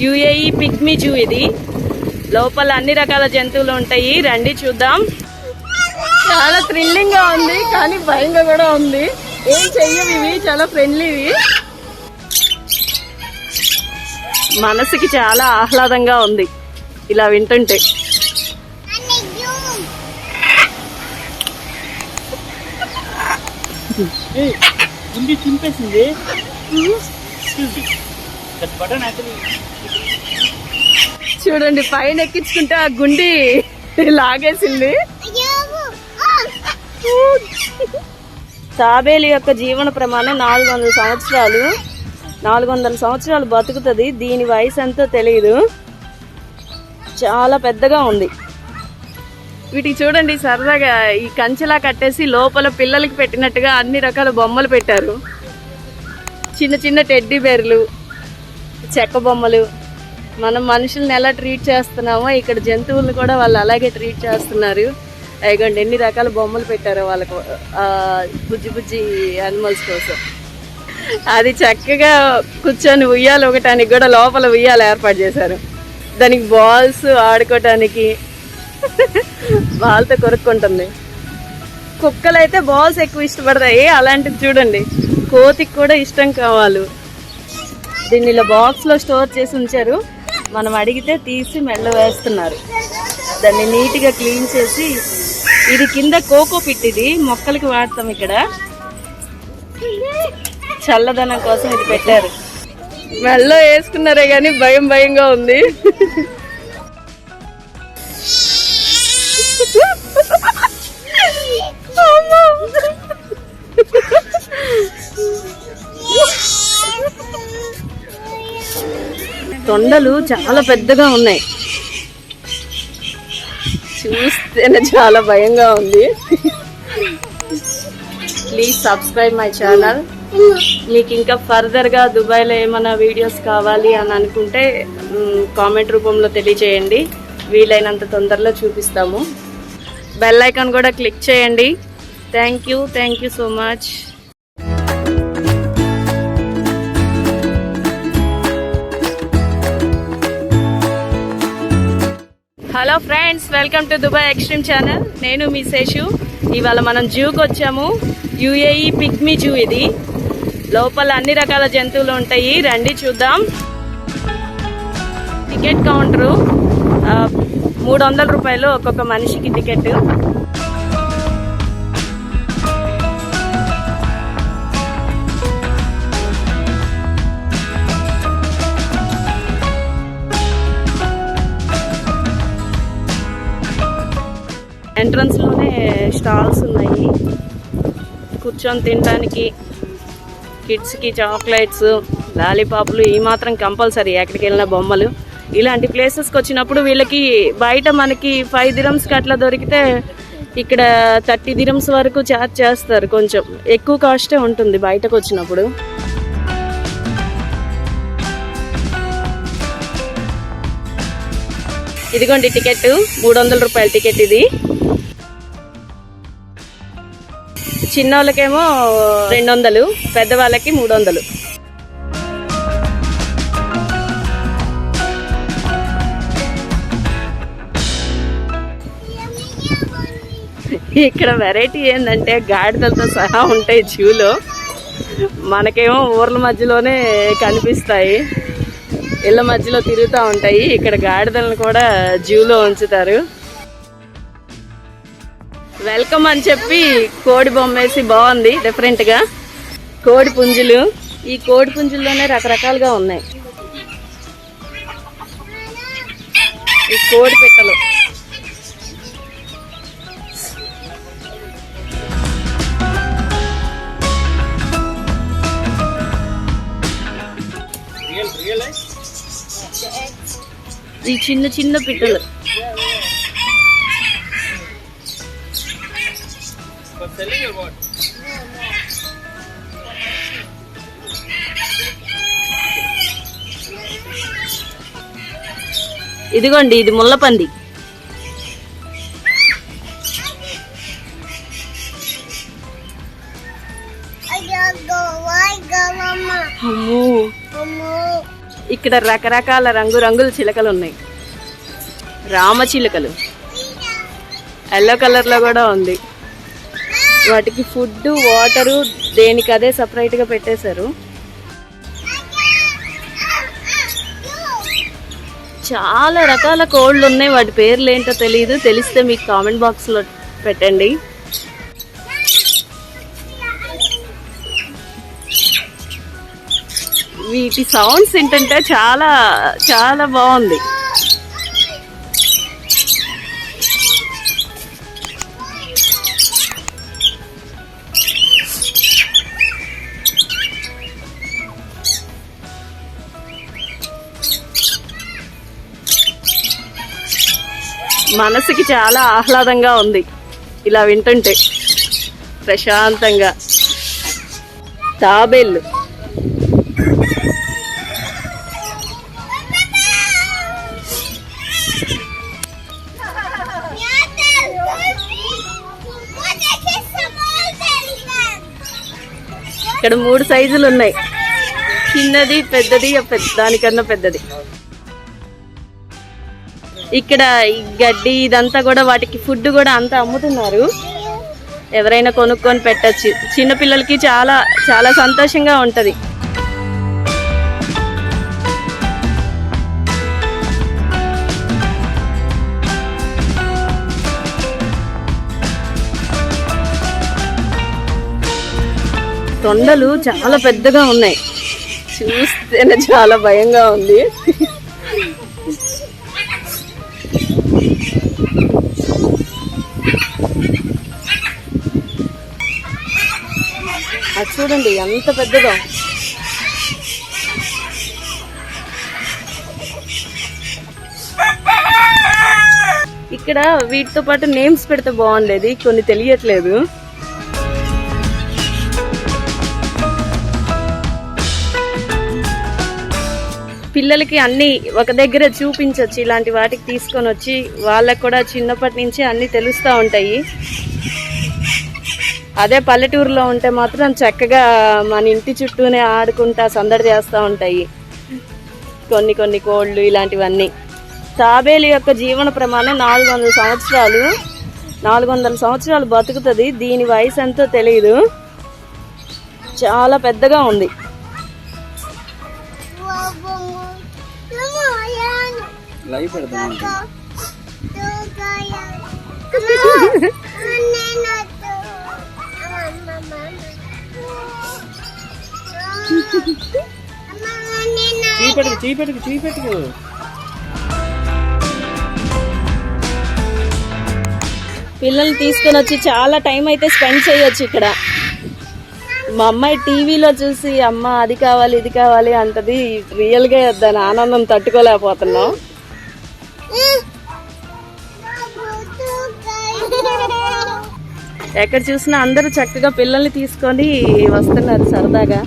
UAE pygmy zoo. ఇది లోపల అన్ని రకాల జంతువులు ఉంటాయి. రండి చూద్దాం. చాలా థ్రిల్లింగ్ గా ఉంది, కానీ భయంగా కూడా ఉంది. ఏం చెయ్యవు ఇవి, చాలా ఫ్రెండ్లీవి. మనసుకి చాలా ఆహ్లాదంగా ఉంది ఇలా వింటుంటే. చూడండి, పైన ఎక్కించుకుంటే ఆ గుండి లాగేసింది. తాబేలు యొక్క జీవన ప్రమాణం 400 సంవత్సరాలు. 400 సంవత్సరాలు బతుకుతుంది. దీని వయసు ఎంతో తెలియదు. చాలా పెద్దగా ఉంది. వీటికి చూడండి సరదాగా ఈ కంచెలా కట్టేసి లోపల పిల్లలకి పెట్టినట్టుగా అన్ని రకాల బొమ్మలు పెట్టారు. చిన్న చిన్న టెడ్డీ బేర్లు, చెక్క బొమ్మలు. మనం మనుషుల్ని ఎలా ట్రీట్ చేస్తున్నామో ఇక్కడ జంతువులను కూడా వాళ్ళు అలాగే ట్రీట్ చేస్తున్నారు. అయ్యండి ఎన్ని రకాల బొమ్మలు పెట్టారో వాళ్ళకు, బుజ్జి బుజ్జి యానిమల్స్ కోసం. అది చక్కగా కూర్చొని ఉయ్యాలు ఒకటానికి కూడా లోపల ఉయ్యాలు ఏర్పాటు చేశారు. దానికి బాల్స్ ఆడుకోవటానికి బాల్తో కొరుక్కుంటుంది. కుక్కలు అయితే బాల్స్ ఎక్కువ ఇష్టపడతాయి. అలాంటిది చూడండి, కోతికి కూడా ఇష్టం కావాలి. దీన్ని ఇలా బాక్స్లో స్టోర్ చేసి ఉంచారు. మనం అడిగితే తీసి మెల్ల వేస్తున్నారు. దాన్ని నీట్గా క్లీన్ చేసి, ఇది కింద కోకో పిట్, ఇది మొక్కలకి వాడతాం. ఇక్కడ చల్లదనం కోసం ఇది పెట్టారు. మెల్ల వేసుకున్నారే కానీ భయం భయంగా ఉంది. తొండలు చాలా పెద్దగా ఉన్నాయి. చూస్తేనే చాలా భయంగా ఉంది. Please subscribe my channel. మీకు ఇంకా ఫర్దర్గా దుబాయ్లో ఏమైనా వీడియోస్ కావాలి అని అనుకుంటే కామెంట్ రూపంలో తెలియచేయండి. వీలైనంత తొందరలో చూపిస్తాము. బెల్ ఐకాన్ కూడా క్లిక్ చేయండి. Thank you so much. Hello friends, welcome to Dubai extreme channel. నేను మీ శేషు. ఇవాళ మనం జూకి వచ్చాము. UAE pygmy zoo. ఇది లోపల అన్ని రకాల జంతువులు ఉంటాయి. రండి చూద్దాం. టికెట్ కౌంటరు 300 రూపాయలు ఒక్కొక్క మనిషికి టికెట్. ఎంట్రన్స్ లోనే స్టాల్స్ ఉన్నాయి కూర్చొని తినడానికి. కిడ్స్ కి చాక్లెట్స్, లాలీపాప్లు ఈ మాత్రం కంపల్సరీ. ఎక్కడికి వెళ్ళిన బొమ్మలు. ఇలాంటి ప్లేసెస్కి వచ్చినప్పుడు వీళ్ళకి బయట మనకి 5 dirhamsకి అట్లా దొరికితే ఇక్కడ 30 dirhams వరకు ఛార్జ్ చేస్తారు. కొంచెం ఎక్కువ కాస్టే ఉంటుంది బయటకు వచ్చినప్పుడు. ఇదిగోండి టికెట్, 300 రూపాయల టికెట్. ఇది చిన్నోళ్ళకేమో 200, పెద్దవాళ్ళకి 300. ఇక్కడ వెరైటీ ఏంటంటే గాడిదలతో సహా ఉంటాయి జూలో. మనకేమో ఊర్ల మధ్యలోనే కనిపిస్తాయి, ఇళ్ళ మధ్యలో తిరుగుతూ ఉంటాయి. ఇక్కడ గాడిదలను కూడా జూలో ఉంచుతారు. వెల్కమ్ అని చెప్పి కోడి బొమ్మ వేసి బాగుంది డిఫరెంట్గా. కోడి పుంజులు, ఈ కోడి పుంజుల్లోనే రకరకాలుగా ఉన్నాయి. ఈ కోడి పెట్టలు. ఈ చిన్న చిన్న పిట్టలు. ఇదిగోండి, ఇది ముళ్ళపంది. ఇక్కడ రకరకాల రంగురంగుల చిలకలు ఉన్నాయి. రామచిలుకలు ఎల్లో కలర్ లో కూడా ఉంది. వాటికి ఫుడ్ వాటరు దేనికి అదే సపరేట్ గా పెట్టేశారు. చాలా రకాల కోళ్ళు ఉన్నాయి. వాటి పేర్లు ఏంటో తెలియదు, తెలిస్తే మీకు కామెంట్ బాక్స్ లో పెట్టండి. వీటి సౌండ్స్ ఏంటంటే చాలా చాలా బాగుంది. మనసుకి చాలా ఆహ్లాదంగా ఉంది ఇలా వింటుంటే, ప్రశాంతంగా. తాబేళ్ళు ఇక్కడ 3 సైజులు ఉన్నాయి. చిన్నది, పెద్దది, దానికన్నా పెద్దది. ఇక్కడ ఈ గడ్డి ఇదంతా కూడా వాటికి ఫుడ్ కూడా అంతా అమ్ముతున్నారు. ఎవరైనా కొనుక్కొని పెట్టచ్చు. చిన్నపిల్లలకి చాలా చాలా సంతోషంగా ఉంటది. తొండలు చాలా పెద్దగా ఉన్నాయి. చూస్తేనే చాలా భయంగా ఉంది. అది చూడండి ఎంత పెద్దదో. ఇక్కడ వీటితో పాటు నేమ్స్ పెడితే బాగుండేది, కొన్ని తెలియట్లేదు. పిల్లలకి అన్ని ఒక దగ్గర చూపించవచ్చు. ఇలాంటి వాటికి తీసుకొని వచ్చి వాళ్ళకు కూడా చిన్నప్పటి నుంచి అన్ని తెలుస్తూ ఉంటాయి. అదే పల్లెటూరులో ఉంటే మాత్రం చక్కగా మన ఇంటి చుట్టూనే ఆడుకుంటా సందడి చేస్తూ ఉంటాయి కొన్ని కొన్ని కోళ్ళు ఇలాంటివన్నీ. తాబేలు యొక్క జీవన ప్రమాణం 400 సంవత్సరాలు. 400 సంవత్సరాలు బతుకుతుంది. దీని వయసు ఎంతో తెలియదు. చాలా పెద్దగా ఉంది. పిల్లల్ని తీసుకొని వచ్చి చాలా టైం అయితే స్పెండ్ చేయొచ్చు ఇక్కడ. మా అమ్మాయి టీవీలో చూసి అమ్మ అది కావాలి ఇది కావాలి అంటది. రియల్ గా దాని ఆనందం తట్టుకోలేకపోతున్నాం. ఎక్కడ చూసినా అందరూ చక్కగా పిల్లల్ని తీసుకొని వస్తున్నారు సరదాగా.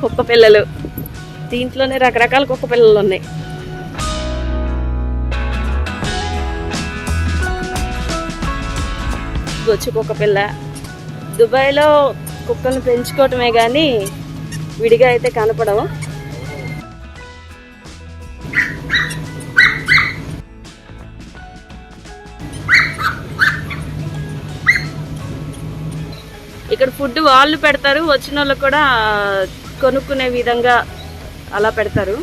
కుక్క పిల్లలు, దీంట్లోనే రకరకాల కుక్క పిల్లలు ఉన్నాయి. బొచ్చు కుక్క పిల్ల. దుబాయ్లో కుక్కలను పెంచుకోవటమే కానీ విడిగా అయితే కనపడవు. ఇక్కడ ఫుడ్ వాళ్ళు పెడతారు, వచ్చిన వాళ్ళు కూడా కొనుక్కునే విధంగా అలా పెడతారు.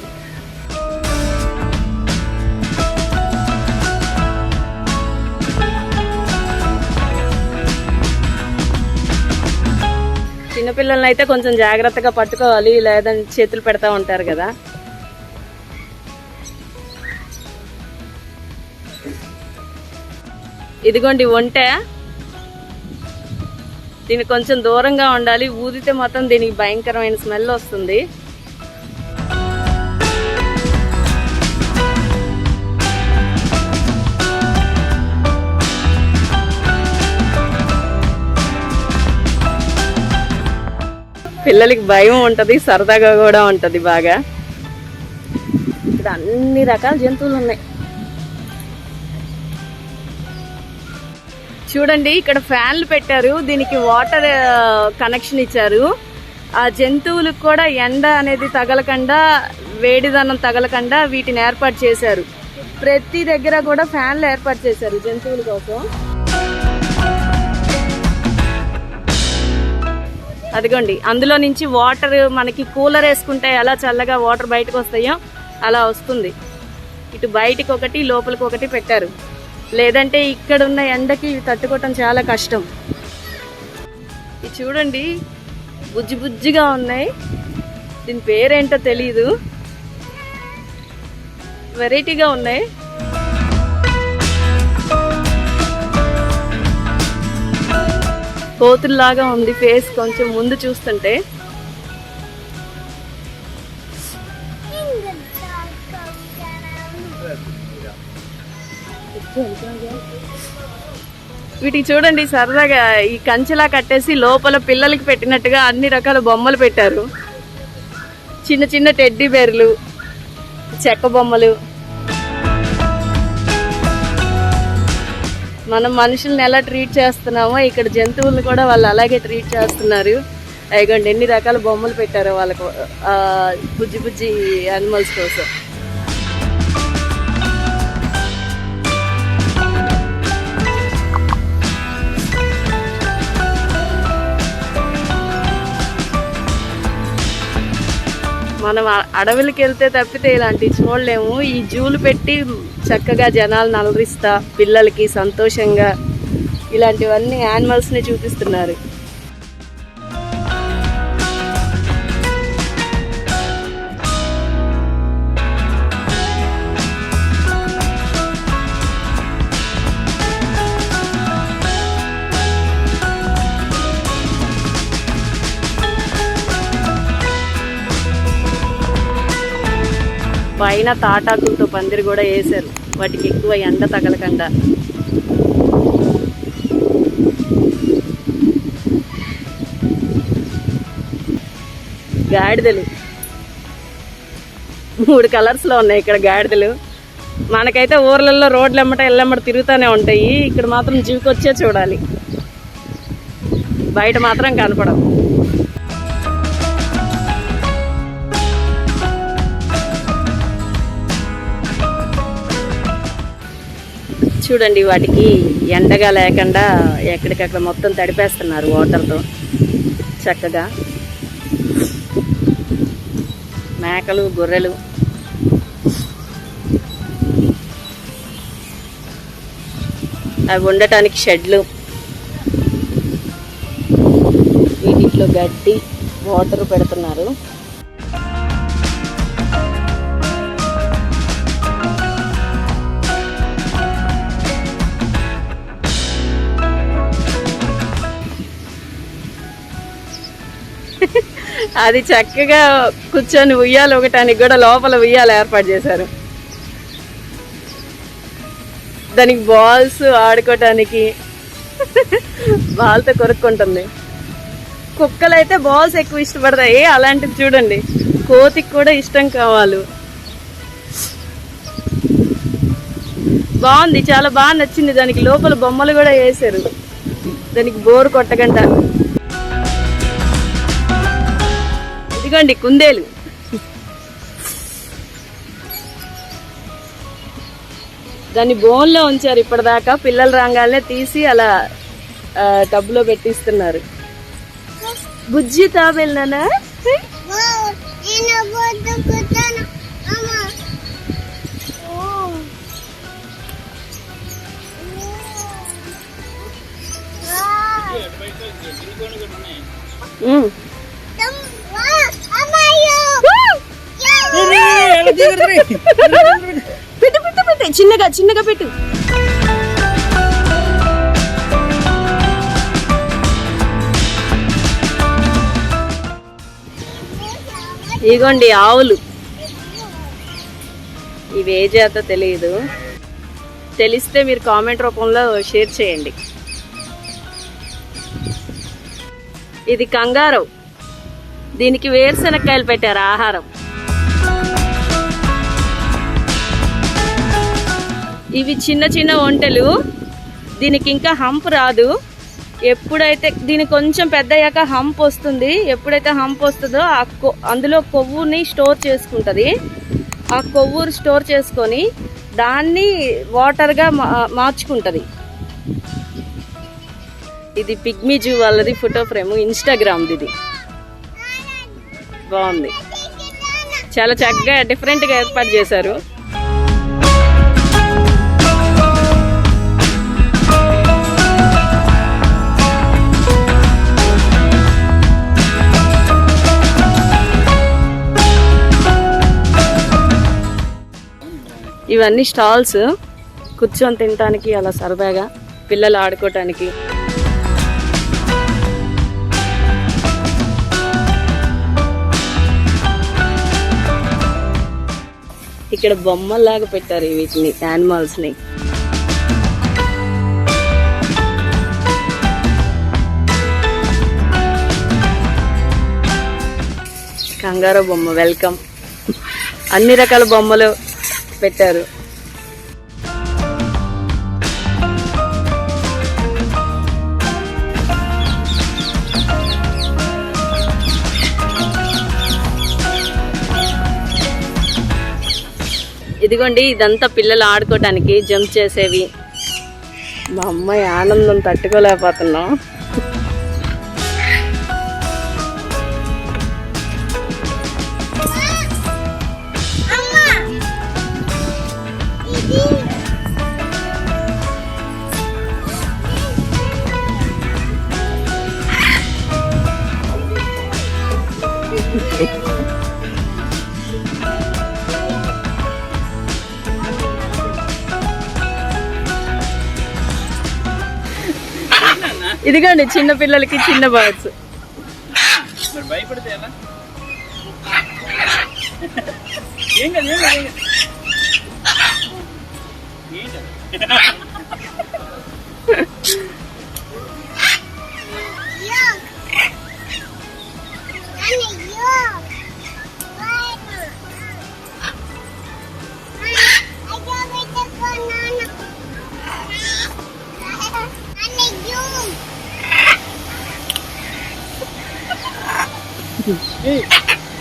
చిన్నపిల్లల్ని అయితే కొంచెం జాగ్రత్తగా పట్టుకోవాలి, లేదంటే చేతులు పెడతా ఉంటారు కదా. ఇదిగోండి ఒంటె. దీనికి కొంచెం దూరంగా ఉండాలి. ఊదితే మొత్తం దీనికి భయంకరమైన స్మెల్ వస్తుంది. పిల్లలకి భయం ఉంటది, సరదాగా కూడా ఉంటది బాగా. ఇక్కడ అన్ని రకాల జంతువులు ఉన్నాయి. చూడండి ఇక్కడ ఫ్యాన్లు పెట్టారు, దీనికి వాటర్ కనెక్షన్ ఇచ్చారు. ఆ జంతువులకు కూడా ఎండ అనేది తగలకుండా, వేడిదనం తగలకుండా వీటిని ఏర్పాటు చేశారు. ప్రతి దగ్గర కూడా ఫ్యాన్లు ఏర్పాటు చేశారు జంతువుల కోసం. అదిగోండి, అందులో నుంచి వాటర్ మనకి కూలర్ వేసుకుంటే ఎలా చల్లగా వాటర్ బయటకు వస్తాయో అలా వస్తుంది. ఇటు బయటకు ఒకటి, లోపలికి ఒకటి పెట్టారు. లేదంటే ఇక్కడ ఉన్న ఎండకి తట్టుకోవటం చాలా కష్టం. ఇది చూడండి, బుజ్జి బుజ్జిగా ఉన్నాయి. దీని పేరేంటో తెలీదు, వెరైటీగా ఉన్నాయి. కోతుల్లాగా ఉంది ఫేస్ కొంచెం ముందు చూస్తుంటే. వీటికి చూడండి సరదాగా ఈ కంచెలా కట్టేసి లోపల పిల్లలకి పెట్టినట్టుగా అన్ని రకాల బొమ్మలు పెట్టారు. చిన్న చిన్న టెడ్డీ బేర్లు, చెక్క బొమ్మలు. మనం మనుషుల్ని ఎలా ట్రీట్ చేస్తున్నామో ఇక్కడ జంతువులను కూడా వాళ్ళు అలాగే ట్రీట్ చేస్తున్నారు. అయ్యండి ఎన్ని రకాల బొమ్మలు పెట్టారు వాళ్ళకు, బుజ్జి బుజ్జి యానిమల్స్ కోసం. మనం అడవులకి వెళ్తే తప్పితే ఇలాంటివి చూడలేము. ఈ జూలు పెట్టి చక్కగా జనాలు నలరిస్తా, పిల్లలకి సంతోషంగా ఇలాంటివన్నీ యానిమల్స్ని చూపిస్తున్నారు. పైన తాటాకులతో పందిరి కూడా వేశారు, వాటికి ఎక్కువ ఎండ తగలకుండా. గాడిదలు 3 కలర్స్లో ఉన్నాయి ఇక్కడ గాడిదలు. మనకైతే ఊర్లలో రోడ్లు ఎల్లమ్మట తిరుగుతూనే ఉంటాయి. ఇక్కడ మాత్రం జీవికొచ్చే చూడాలి, బయట మాత్రం కనపడవు. చూడండి, వాటికి ఎండగా లేకుండా ఎక్కడికక్కడ మొత్తం తడిపేస్తున్నారు వాటర్తో చక్కగా. మేకలు, గొర్రెలు. అవి ఉండటానికి షెడ్లు, వీటిలో గడ్డి, వాటర్ పెడుతున్నారు. అది చక్కగా కూర్చొని ఉయ్యాలు ఒకటానికి కూడా లోపల ఉయ్యాలు ఏర్పాటు చేశారు. దానికి బాల్స్ ఆడుకోవటానికి బాల్తో కొరుక్కుంటుంది. కుక్కలు అయితే బాల్స్ ఎక్కువ ఇష్టపడతాయి. అలాంటిది చూడండి, కోతికి కూడా ఇష్టం కావాలి. బాగుంది, చాలా బాగా నచ్చింది. దానికి లోపల బొమ్మలు కూడా వేశారు, దానికి బోరు కొట్టకుండా. ఇదిగోండి కుందేలు. దాన్ని బోన్లో ఉంచారు ఇప్పటిదాకా. పిల్లలు రాగానే తీసి అలా టబ్లో పెట్టిస్తున్నారు. బుజ్జి తాబేలునా? పెట్టు పెట్టు పెట్టు, చిన్నగా చిన్నగా పెట్టు. ఇదిగోండి ఆవులు. ఇవి ఏ జాతో తెలియదు, తెలిస్తే మీరు కామెంట్ రూపంలో షేర్ చేయండి. ఇది కంగారు, దీనికి వేరుశనక్కాయలు పెట్టారు ఆహారం. ఇవి చిన్న చిన్న ఒంటెలు, దీనికి ఇంకా హంప్ రాదు, ఎప్పుడైతే దీనికి కొంచెం పెద్ద అయ్యాక హంప్ వస్తుంది, ఎప్పుడైతే హంప్ వస్తుందో అందులో కొవ్వుని స్టోర్ చేసుకుంటుంది. ఆ కొవ్వు స్టోర్ చేసుకొని దాన్ని వాటర్గా మార్చుకుంటుంది. ఇది పిగ్మీ జూ వాళ్ళది ఫోటో ఫ్రేమ్, ఇన్స్టాగ్రామ్ది. ఇది బాగుంది, చాలా చక్కగా డిఫరెంట్గా ఏర్పాటు చేశారు. ఇవన్నీ స్టాల్స్, కూర్చొని తినడానికి, అలా సరదాగా పిల్లలు ఆడుకోవటానికి. ఇక్కడ బొమ్మల్లాగా పెట్టారు వీటిని, యానిమల్స్ ని. కంగారో బొమ్మ, వెల్కమ్. అన్ని రకాల బొమ్మలు పెట్టారు. ఇదిగోండి, ఇదంతా పిల్లలు ఆడుకోవటానికి జంప్ చేసేవి. మా అమ్మాయి ఆనందం తట్టుకోలేకపోతున్నాం. ఇదిగోండి చిన్న పిల్లలకి చిన్న బర్డ్స్.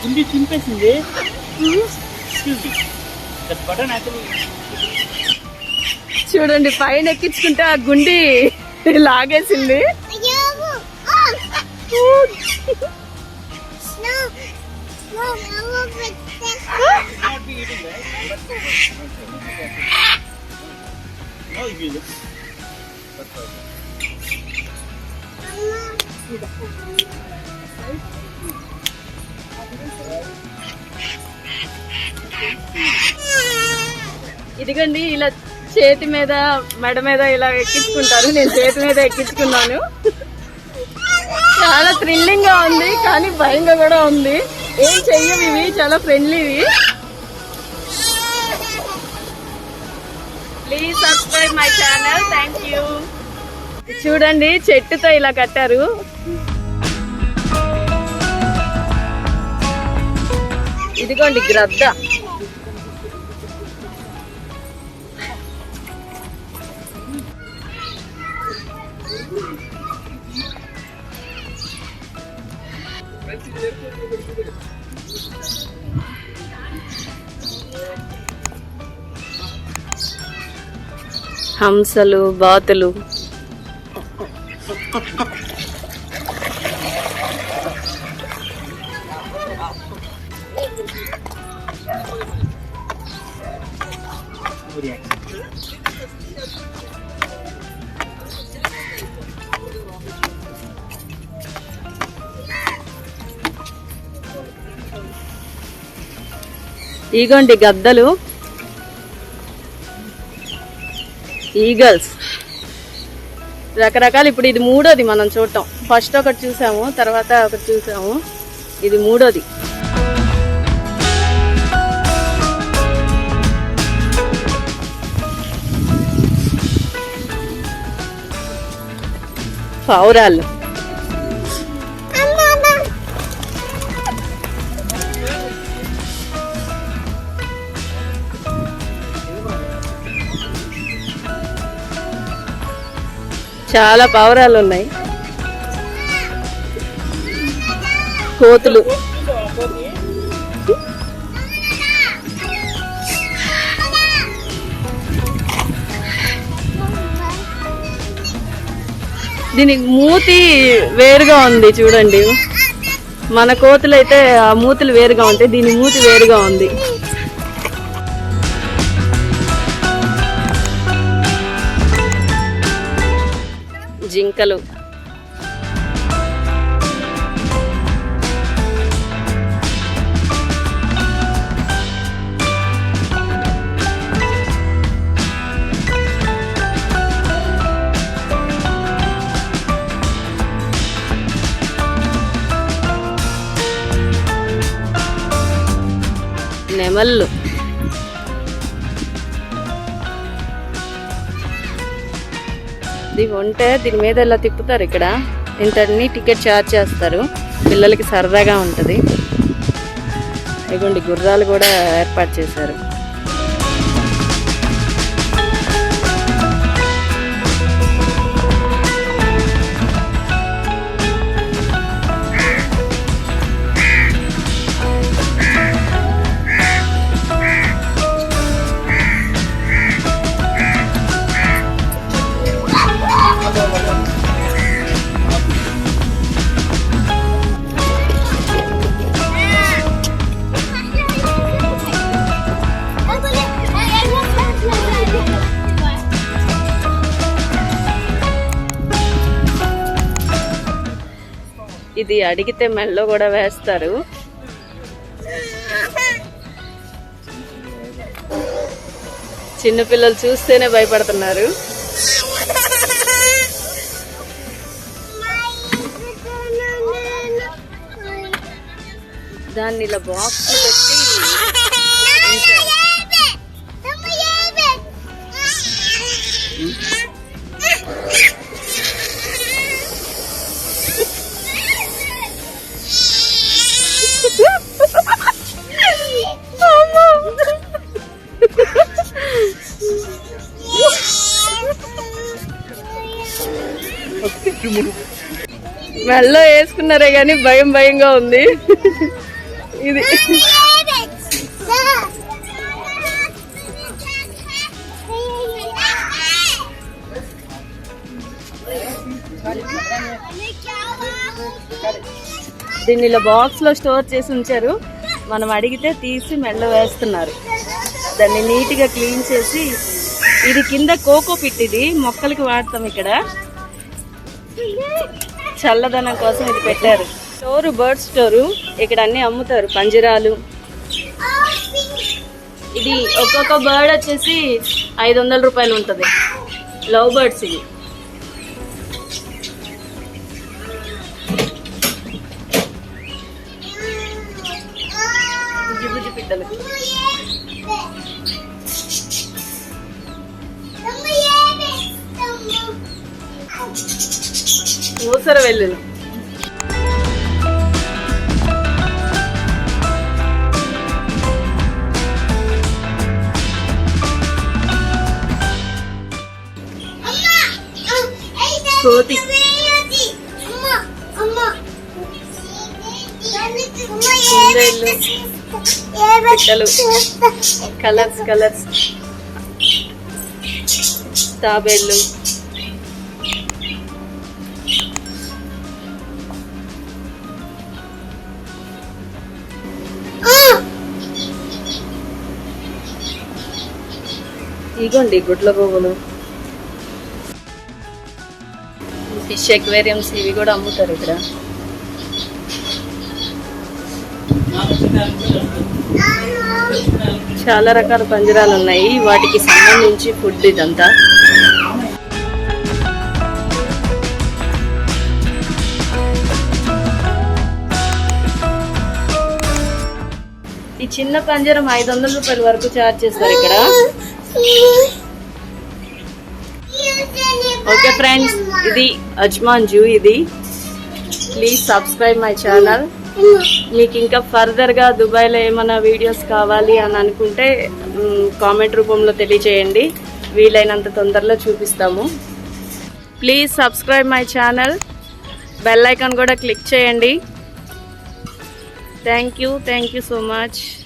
గుండి చింపేసింది. చూడండి, పైన ఎక్కించుకుంటే ఆ గుండి లాగేసింది. ఇదిగోండి, ఇలా చేతి మీద మెడ మీద ఇలా ఎక్కించుకుంటారు. నేను చేతి మీద ఎక్కించుకున్నాను. చాలా థ్రిల్లింగ్ గా ఉంది, కానీ భయంగా కూడా ఉంది. ఏం చెయ్యవు ఇవి, చాలా ఫ్రెండ్లీవి. Please subscribe my channel. Thank you. చూడండి, చెట్టుతో ఇలా కట్టారు. ఇదిగోండి గ్రద్ద. హంసలు, బాతులు. ఇగోండి గద్దలు, ఈగల్స్, రకరకాలు. ఇప్పుడు ఇది మూడోది మనం చూడటం. ఫస్ట్ ఒకటి చూసాము, తర్వాత ఒకటి చూసాము, ఇది మూడోది. పావురాళ్ళు. చాలా పావురాలు ఉన్నాయి. కోతులు. దీనికి మూతి వేరుగా ఉంది చూడండి. మన కోతులు అయితే ఆ మూతులు వేరుగా ఉంటాయి, దీని మూతి వేరుగా ఉంది. జింకలు, నెమళ్ళు, ఇది ఉంటే దీని మీద ఇలా తిప్పుతారు. ఇక్కడ ఇంతని టికెట్ ఛార్జ్ చేస్తారు, పిల్లలకి సరదాగా ఉంటుంది. ఇదిగోండి గుర్రాలు కూడా ఏర్పాటు చేశారు. ఇది అడిగితే మెల్లో కూడా వేస్తారు. చిన్నపిల్లలు చూస్తేనే భయపడుతున్నారు. దాన్ని ఇలా బాక్స్ పెట్టి మెల్లో వేసుకున్నారే కానీ భయం భయంగా ఉంది. ఇది దీన్ని ఇలా బాక్స్ లో స్టోర్ చేసి ఉంచారు. మనం అడిగితే తీసి మెల్ల వేస్తున్నారు. దాన్ని నీట్ గా క్లీన్ చేసి, ఇది కింద కోకో పిట్, ఇది మొక్కలకి వాడతాం. ఇక్కడ చల్లదనం కోసం ఇది పెట్టారు. స్టోరు బర్డ్ స్టోరు, ఇక్కడ అన్ని అమ్ముతారు. పంజరాలు, ఇది ఒక్కొక్క బర్డ్ వచ్చేసి 500 రూపాయలు ఉంటుంది. లవ్ బర్డ్స్ ఇవి. బుజ్జి పిట్టలు, ఊసర వెల్లులు, కోతి, కుందేళ్ళు, పిట్టలు, కలర్స్ కలర్స్, తాబేళ్ళు, ఇగోండి గుడ్ల పువ్వులు, ఫిష్ ఎక్వేరియంస్ ఇవి కూడా అమ్ముతారు ఇక్కడ. చాలా రకాల పంజరాలు ఉన్నాయి, వాటికి సంబంధించి ఫుడ్ ఇదంతా. ఈ చిన్న పంజరం 500 రూపాయల వరకు ఛార్జ్ చేస్తారు ఇక్కడ. ఓకే ఫ్రెండ్స్, ఇది అజ్మాన్ జూ. ఇది ప్లీజ్ సబ్స్క్రైబ్ మై ఛానల్. మీకు ఇంకా ఫర్దర్గా దుబాయ్లో ఏమైనా వీడియోస్ కావాలి అని అనుకుంటే కామెంట్ రూపంలో తెలియజేయండి, వీలైనంత తొందరలో చూపిస్తాము. Please subscribe my channel, bell icon కూడా క్లిక్ చేయండి. Thank you so much.